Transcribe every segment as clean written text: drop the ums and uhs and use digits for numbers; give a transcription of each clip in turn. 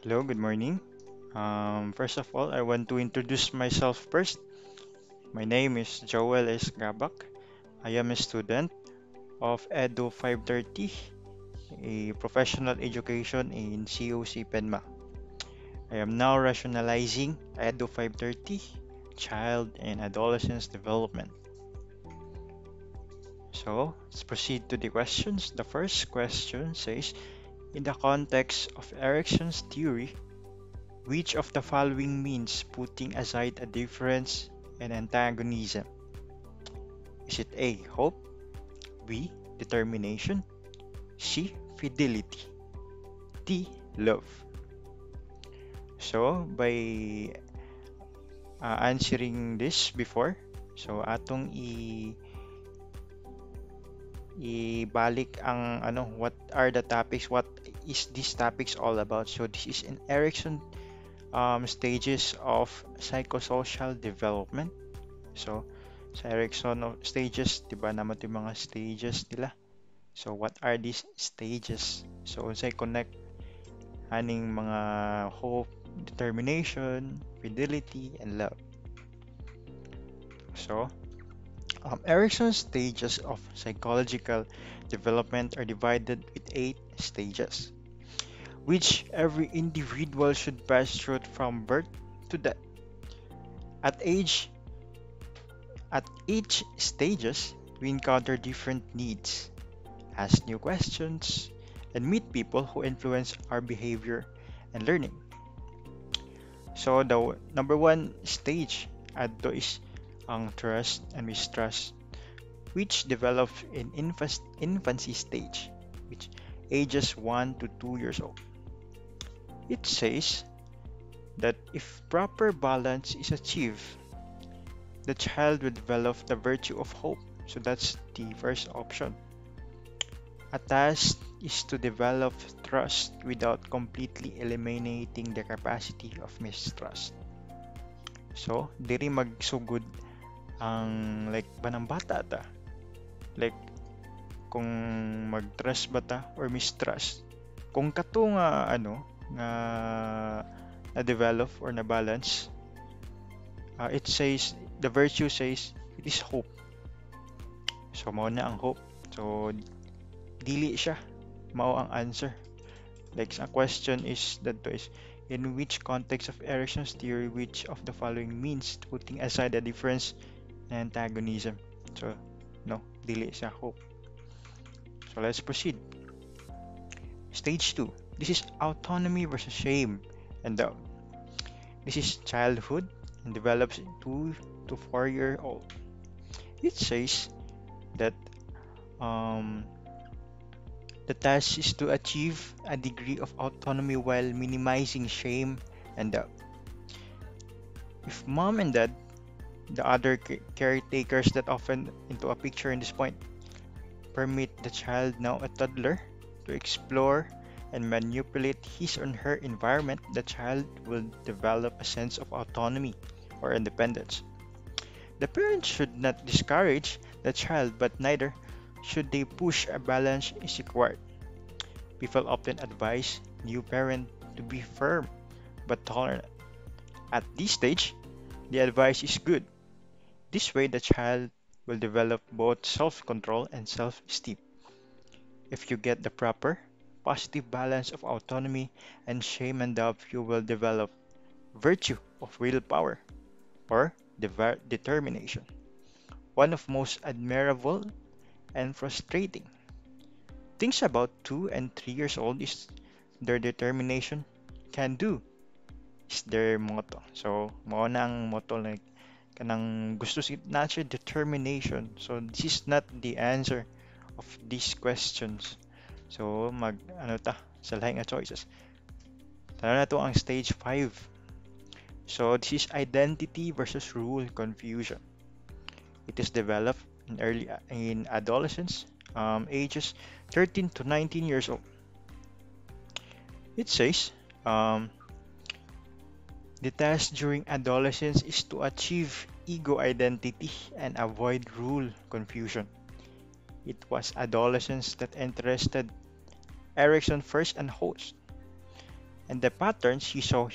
Hello, good morning. First of all, I want to introduce myself first. My name is Joel S. Gabak. I am a student of Edu 530, a professional education in COC Penma. I am now rationalizing Edu 530, child and adolescence development. So, let's proceed to the questions. The first question says, in the context of Erikson's theory, which of the following means putting aside a difference and antagonism? Is it A, hope, B, determination, C, fidelity, D, love? So, by answering this before, so atong ibalik ang what are the topics, what is these topics all about? So, this is in Erikson stages of psychosocial development. So, sa Erikson stages, di ba naman yung mga stages nila? So, what are these stages? So, unsay connect aning mga hope, determination, fidelity, and love. So, Erikson's stages of psychological development are divided with 8 stages, which every individual should pass through from birth to death. At age At each stages, we encounter different needs, ask new questions, and meet people who influence our behavior and learning. So the number one stage adto is ang trust and mistrust, which develop in infancy stage, which ages 1 to 2 years old. It says that if proper balance is achieved, the child will develop the virtue of hope. So that's the first option. A task is to develop trust without completely eliminating the capacity of mistrust. So, diri magsugod ang like banang bata ta. Like kung mag-trust ba ta or mistrust. Kung kato nga nga na develop or na balance, it says the virtue says it is hope. So mao na ang hope. So dili siya mao ang answer. Like a question is that is in which context of Erikson's theory which of the following means putting aside the difference and antagonism. So no, dili siya hope. So let's proceed. Stage 2. This is autonomy versus shame and doubt. This is childhood and develops in 2 to 4 year old. It says that the task is to achieve a degree of autonomy while minimizing shame and doubt. If mom and dad, the other caretakers that often into a picture in this point, permit the child, now a toddler, to explore and manipulate his or her environment, the child will develop a sense of autonomy or independence. The parents should not discourage the child, but neither should they push. A balance is required. People often advise new parents to be firm but tolerant. At this stage, the advice is good. This way, the child will develop both self-control and self-esteem. If you get the proper, positive balance of autonomy and shame and doubt, you will develop virtue of willpower or determination. One of most admirable and frustrating things about 2 and 3 years old is their determination can do is their motto. So, mao na ang motto like kanang gusto na siya determination. So, this is not the answer of these questions. So, sa lahing nga choices. Tara na to ang stage 5. So, this is identity versus rule confusion. It is developed in adolescents, ages 13 to 19 years old. It says the task during adolescence is to achieve ego identity and avoid rule confusion. It was adolescence that interested Erikson first and host. And the patterns he saw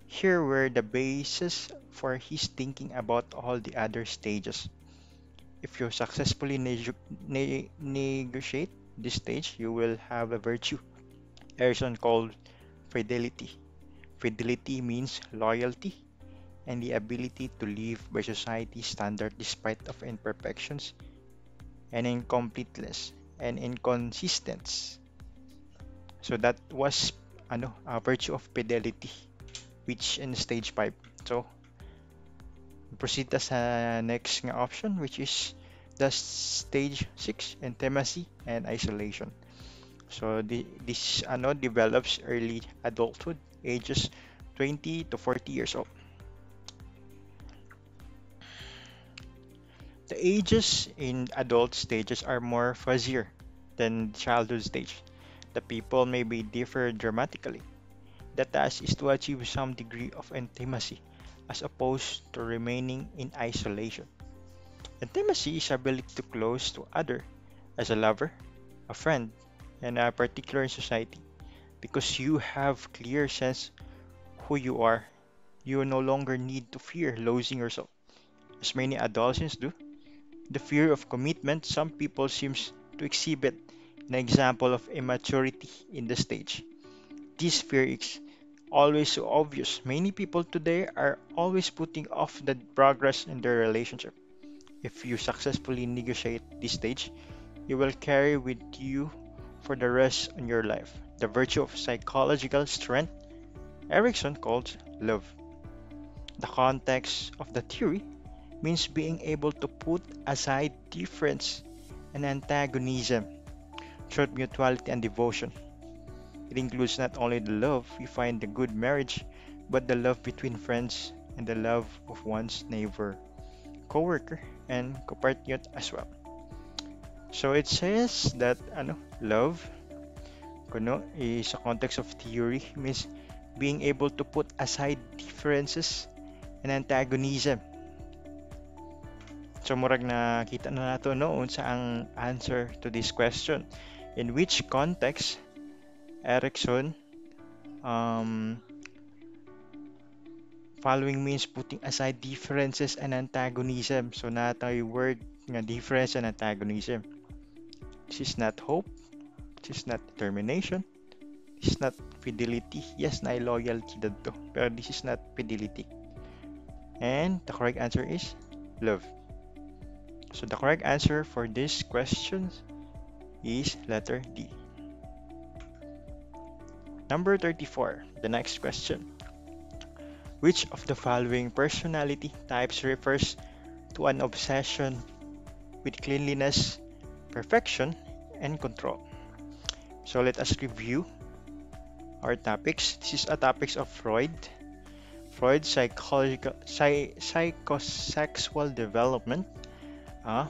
here were the basis for his thinking about all the other stages. If you successfully negotiate this stage, you will have a virtue Erikson called fidelity. Fidelity means loyalty and the ability to live by society's standard despite of imperfections and incompleteness and inconsistence. So that was a virtue of fidelity, which in stage 5. So proceed sa next nga option, which is the stage 6, intimacy and isolation. So this develops early adulthood, ages 20 to 40 years old. The ages in adult stages are more fuzzier than childhood stage. The people may be differ dramatically. The task is to achieve some degree of intimacy as opposed to remaining in isolation. Intimacy is ability to close to other as a lover, a friend, and a particular in society. Because you have clear sense who you are, you no longer need to fear losing yourself, as many adolescents do. The fear of commitment some people seems to exhibit an example of immaturity in the stage. This fear is always so obvious. Many people today are always putting off the progress in their relationship. If you successfully negotiate this stage, you will carry with you for the rest of your life the virtue of psychological strength Erikson calls love. The context of the theory means being able to put aside difference and antagonism through mutuality and devotion. It includes not only the love we find in good marriage, but the love between friends and the love of one's neighbor, coworker, and compatriot as well. So it says that love is a context of theory means being able to put aside differences and antagonism. So murag nakita na nato noon sa ang answer to this question. In which context Erikson um, following means putting aside differences and antagonism. So natay word nga difference and antagonism. This is not hope. This is not determination. This is not fidelity. Yes, na loyalty dadto. Pero this is not fidelity. And the correct answer is love. So the correct answer for this question is letter D. Number 34, the next question. Which of the following personality types refers to an obsession with cleanliness, perfection, and control? So let us review our topics. This is a topics of Freud's psychosexual development,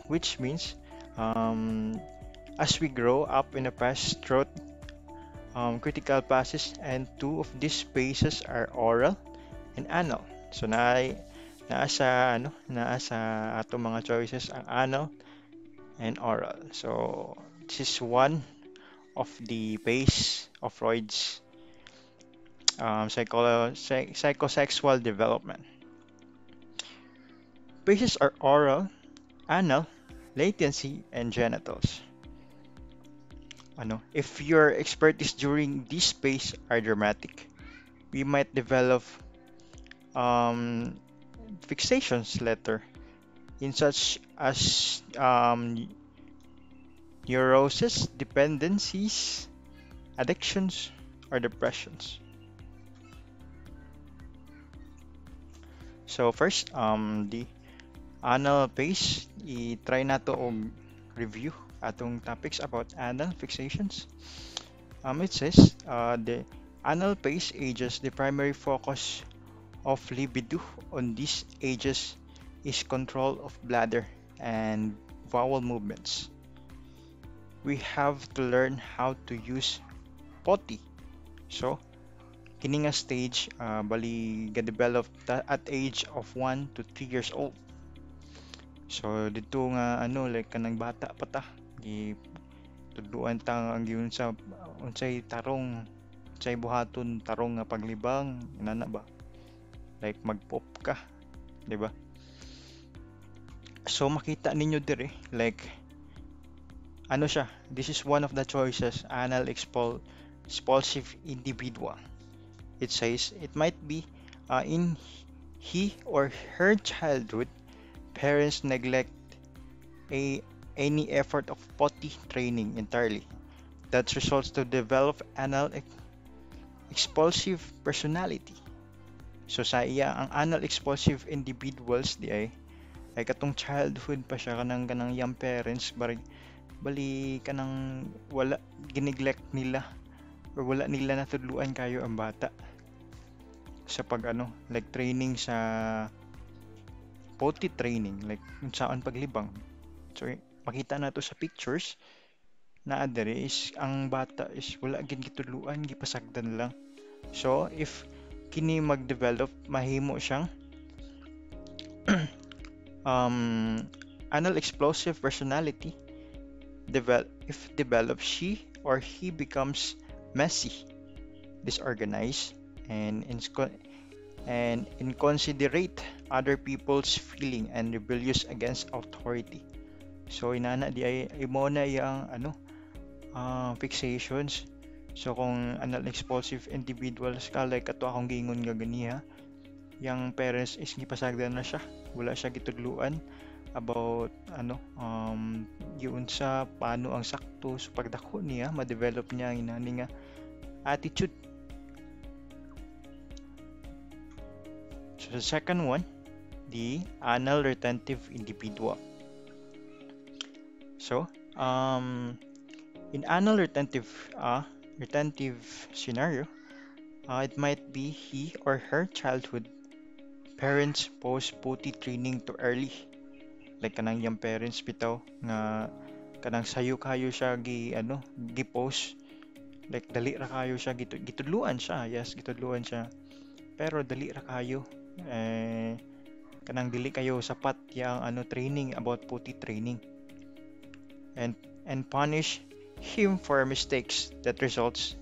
which means as we grow up in a past through critical passes, and two of these phases are oral and anal. So naasa ato mga choices ang anal and oral. So this is one of the phase of Freud's psychosexual development. Phases are oral, anal, latency, and genitals. If your expertise during this phase are dramatic, we might develop um, fixations later in such as neurosis, dependencies, addictions, or depressions. So first, the anal phase, i-try nato og review atong topics about anal fixations. It says the anal phase ages the primary focus of libido on these ages is control of bladder and bowel movements. We have to learn how to use potty. So, kini nga stage bali ga-develop at age of 1 to 3 years old. So, dito nga like kanang bata pa ta, tudluan ta ang yun sa unsay tarong say buhaton tarong nga paglibang inana ba, like magpop ka, di ba? So makita ninyo dire like ano siya, this is one of the choices, expulsive individual. It says it might be in he or her childhood, parents neglect a any effort of potty training entirely. That results to develop expulsive personality. So sa iya, ang anal expulsive individuals di ay katong childhood pa siya kanang young parents bali kanang wala gineglect nila or wala nila natudluan kayo ang bata sa pag ano like training sa potty training like kung saan paglibang. So makita na to sa pictures na adere is ang bata is wala gid gitudluan gipasagdan lang. So if kini mag-develop mahimo siyang um anal explosive personality if developed, she or he becomes messy, disorganized, and inconsiderate other people's feeling and rebellious against authority. So inana di ay imo na yang ano fixations. So kung anal expulsive individuals ka like ato akong gingon nga ganiha, yang parents is gipasagdan na siya, wala siya gitudluan about yun sa paano ang sakto so pagdako niya ma-develop niya ang inani nga attitude. So the second one, the anal retentive individual. So in anal retentive scenario, it might be he or her childhood parents post potty training too early, like kanang yung parents bitaw nga kanang sayo kayo siya gi post like dali ra kayo siya gitudluan siya, yes gitudluan siya pero dali ra kayo kanang dili kayo sapat yang training about potty training and punish him for mistakes that results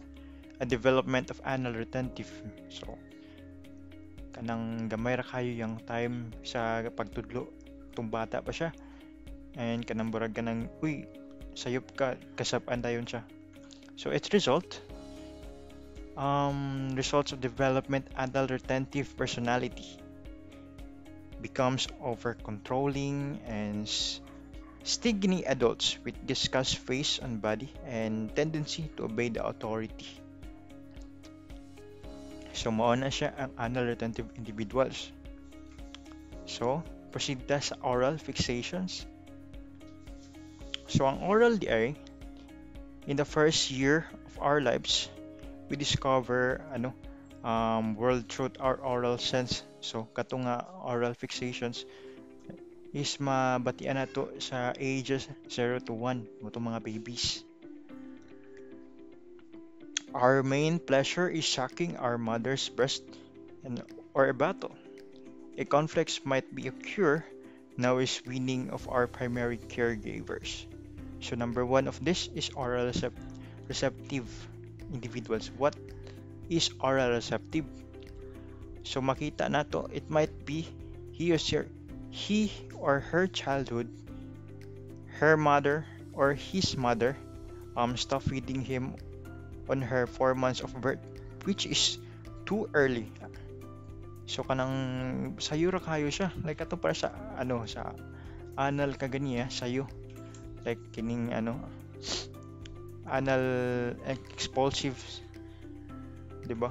a development of anal retentive. So kanang gamay ra kayo yung time sa pagtudlo tung bata pa siya and kanang burag kanang uy sayop ka kasab-an dayon siya. So its results of development adult retentive personality becomes over controlling and stigny adults with disgust face on body and tendency to obey the authority. So mao na siya ang anal retentive individuals. So proceed ta sa oral fixations. So ang oral di ay in the first year of our lives we discover world through our oral sense. So katong nga oral fixations is mabatian nato sa ages 0 to 1 mo mga babies. Our main pleasure is sucking our mother's breast or a battle. A conflict might be occur now is weaning of our primary caregivers. So number one of this is oral receptive individuals. What is oral receptive? So makita nato it might be he or her childhood, her mother or his mother stop feeding him on her 4 months of birth, which is too early. So kanang sayo ra kayo siya like ato para sa sa anal kaganiya sayo like kining anal expulsive, di ba?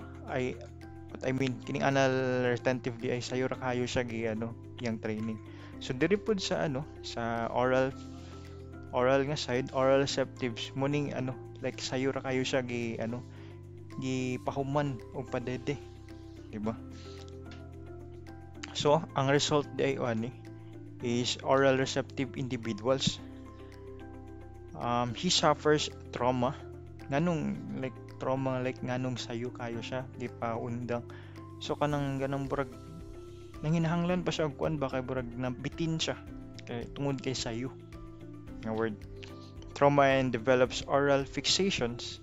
What I mean kining anal retentive di ay sayo ra kayo siya gi yang training. So diri pud sa sa oral nga side, oral receptives muning like sayo ra kayo siya gi pahuman og padede, di ba? So ang result di ay is oral receptive individuals. He suffers trauma nganong sayo kayo siya di pa undang. So kanang ganang burag nanginahanglan pa siya og kuan ba kay burag nabitin siya kay tungod kay sayo nga word. Trauma and develops oral fixations.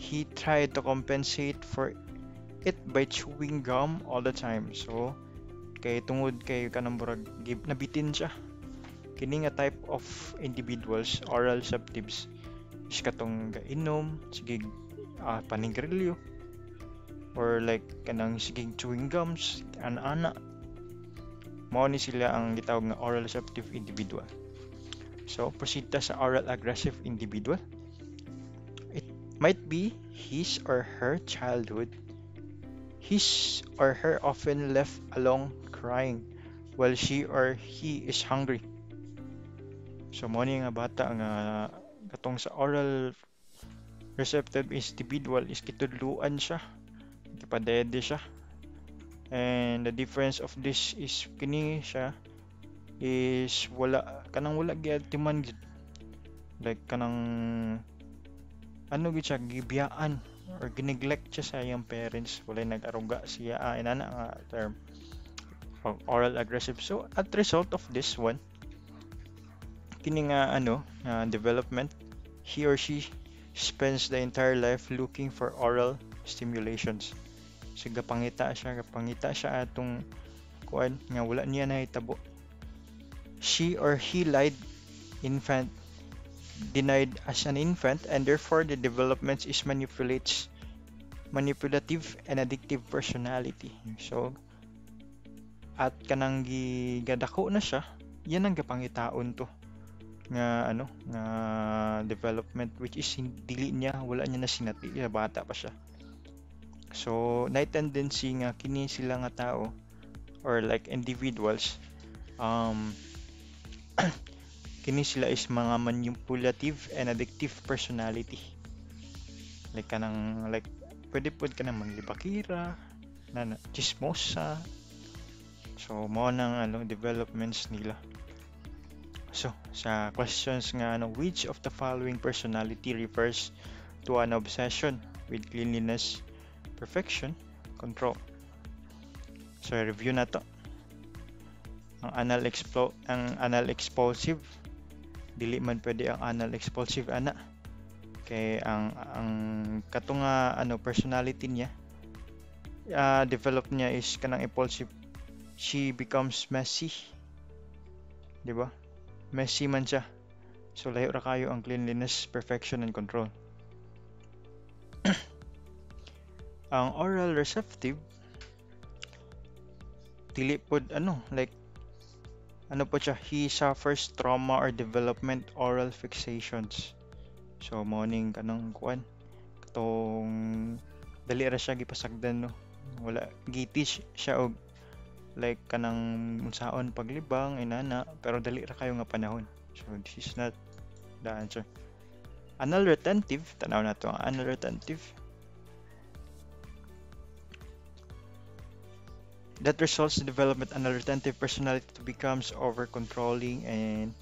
he tried to compensate for it by chewing gum all the time. So, kay tungod kay kanang murag nabitin siya. Kini nga type of individuals, oral receptives, is katong gainom, sige paningrilyo, or like kanang siging chewing gums, ana-ana. Mao ni sila ang gitawag nga oral receptive individual. So, proceed ta sa oral aggressive individual. It might be his or her childhood. His or her often left alone crying while she or he is hungry. So, mo ni nga bata nga katong sa oral receptive individual is kitudluan siya, kipadede siya. And the difference of this is kini siya is wala gyud timan gyud. Like kanang ano gyud siya gibiyaan or gineglect siya sa iyang parents, wala nag-aruga siya inana nga term of oral aggressive. So at result of this one, kini nga development, he or she spends the entire life looking for oral stimulations. So gapangita siya atong kuan nga wala niya nahitabo. She or he denied as an infant, and therefore the development is manipulative and addictive personality. So at kanang gigadako na siya, yan ang gapangitaon to nga nga development, which is dili niya wala niya na sinati bata pa siya. So na tendency nga kini sila nga tao or like individuals, um kini sila is mga manipulative and addictive personality. Like kanang like pwede pud ka nang manglibakira, chismosa. So mo nang developments nila. So sa questions nga which of the following personality refers to an obsession with cleanliness, perfection, control? So review na to. Ang anal expulsive, dili man pwede ang anal expulsive ana. Kay ang katunga personality niya develop niya is kanang impulsive. She becomes messy. 'Di ba? Messy man siya. So layo ra kayo ang cleanliness, perfection, and control. Ang oral receptive dili pod po siya, he suffers trauma or development oral fixations. So morning kanang kuan katong dali ra siya gipasagdan wala giteach siya og like kanang unsaon paglibang inana, pero dali ra kayo nga panahon. So this is not the answer. Anal retentive, tanaw na to ang anal retentive. That results in development anal retentive personality to becomes over-controlling and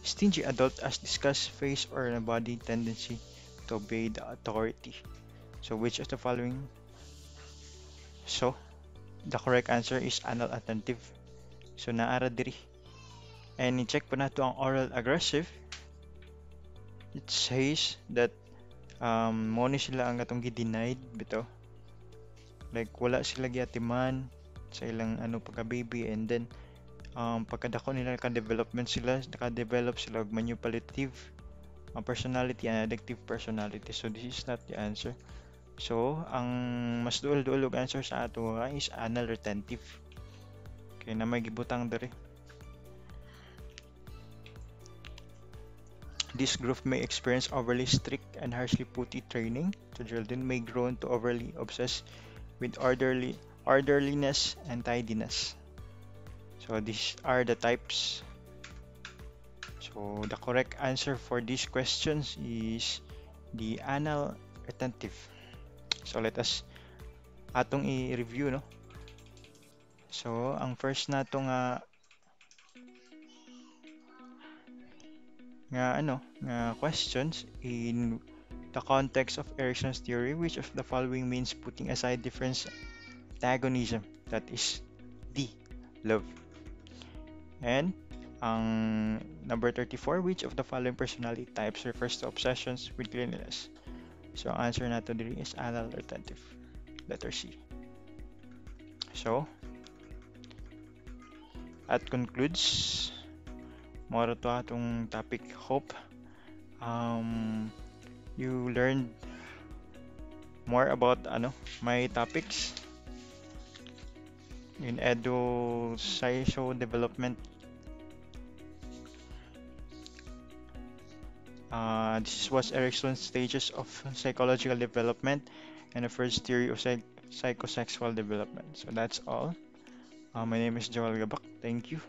stingy adult as discussed face or embodied tendency to obey the authority. So which of the following? So the correct answer is anal attentive. So naara diri. And i-check pa nato ang oral aggressive. It says that mo ni sila ang atong gi-denied bitaw. Like wala sila giatiman sa ilang pagka-baby, and then pagkadako nila naka-develop sila og manipulative personality and addictive personality. So this is not the answer. So ang mas duol-duol og answer sa ato is anal retentive. Okay, na may gibutang diri. This group may experience overly strict and harshly putty training. So children may grow to overly obsessed with orderliness and tidiness. So these are the types. So the correct answer for these questions is the anal retentive. So let us atong i-review So ang first nato nga questions in the context of Erikson's theory, which of the following means putting aside difference antagonism? That is D, love. And number 34, which of the following personality types refers to obsessions with cleanliness? So ang answer nato diri is anal retentive. Letter C. So, at concludes, moro to atong topic. Hope um, you learned more about my topics in edu socio development. This was Erikson's stages of psychological development and the first theory of psychosexual development. So that's all. My name is Joel Gabak. Thank you.